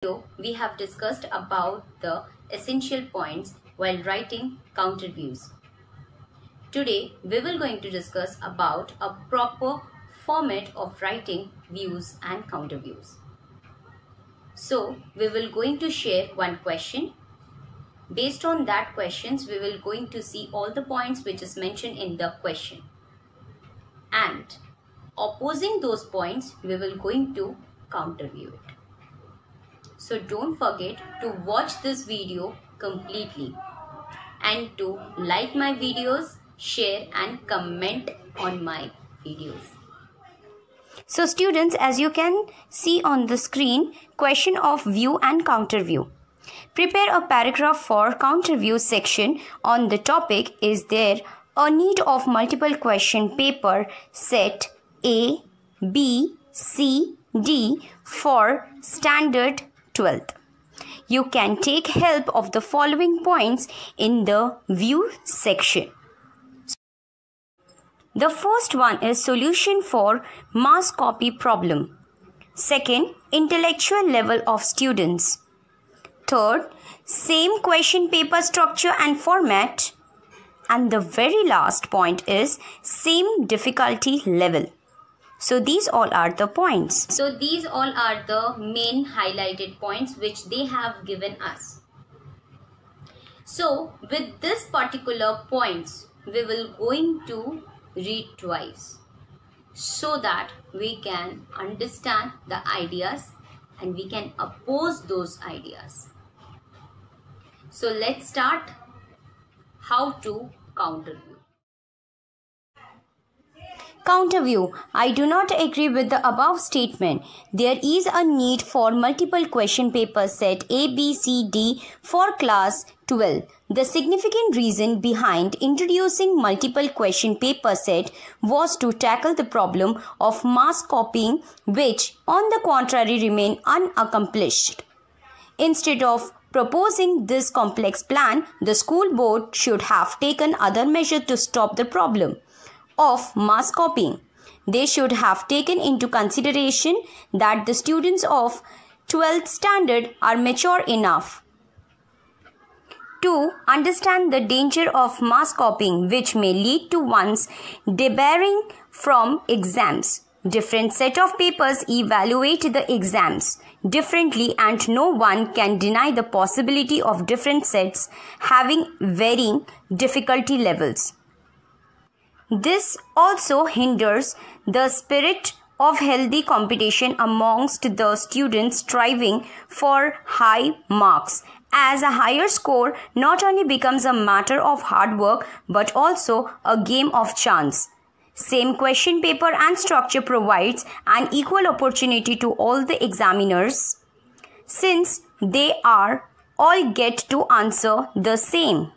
We have discussed about the essential points while writing counter views. Today we will going to discuss about a proper format of writing views and counter views. So we will going to share one question. Based on that questions, we will going to see all the points which is mentioned in the question. And opposing those points, we will going to counter view it. So don't forget to watch this video completely and to like my videos, share and comment on my videos. So students, as you can see on the screen, question of view and counter view. Prepare a paragraph for counter view section on the topic is there a need of multiple question paper set A, B, C, D for standard 12th. You can take help of the following points in the view section. The first one is solution for mass copy problem. Second, intellectual level of students. Third, same question paper structure and format. And the very last point is same difficulty level. So these all are the points. So these all are the main highlighted points which they have given us. So with this particular points, we will going to read twice so that we can understand the ideas and we can oppose those ideas. So let's start how to counter view. Counter view. I do not agree with the above statement. There is a need for multiple question paper set A, B, C, D for class 12. The significant reason behind introducing multiple question paper set was to tackle the problem of mass copying, which on the contrary remain unaccomplished. Instead of proposing this complex plan, the school board should have taken other measures to stop the problem of mass copying. They should have taken into consideration that the students of 12th standard are mature enough to understand the danger of mass copying, which may lead to one's debarring from exams. Different set of papers evaluate the exams differently and no one can deny the possibility of different sets having varying difficulty levels. This also hinders the spirit of healthy competition amongst the students striving for high marks, as a higher score not only becomes a matter of hard work but also a game of chance. Same question paper and structure provides an equal opportunity to all the examiners since they are all get to answer the same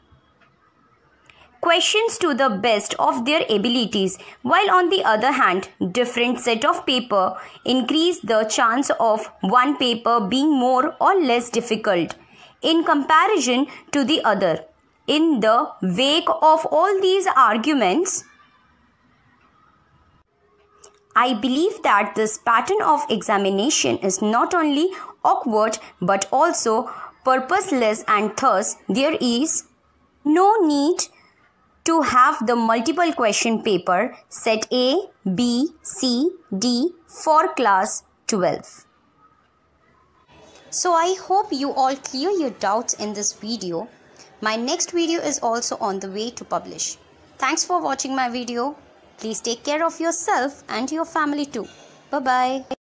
questions to the best of their abilities, while on the other hand, different set of paper increase the chance of one paper being more or less difficult in comparison to the other. In the wake of all these arguments, I believe that this pattern of examination is not only awkward but also purposeless, and thus there is no need to have the multiple question paper set A, B, C, D for class 12. So I hope you all clear your doubts in this video. My next video is also on the way to publish. Thanks for watching my video. Please take care of yourself and your family too. Bye-bye.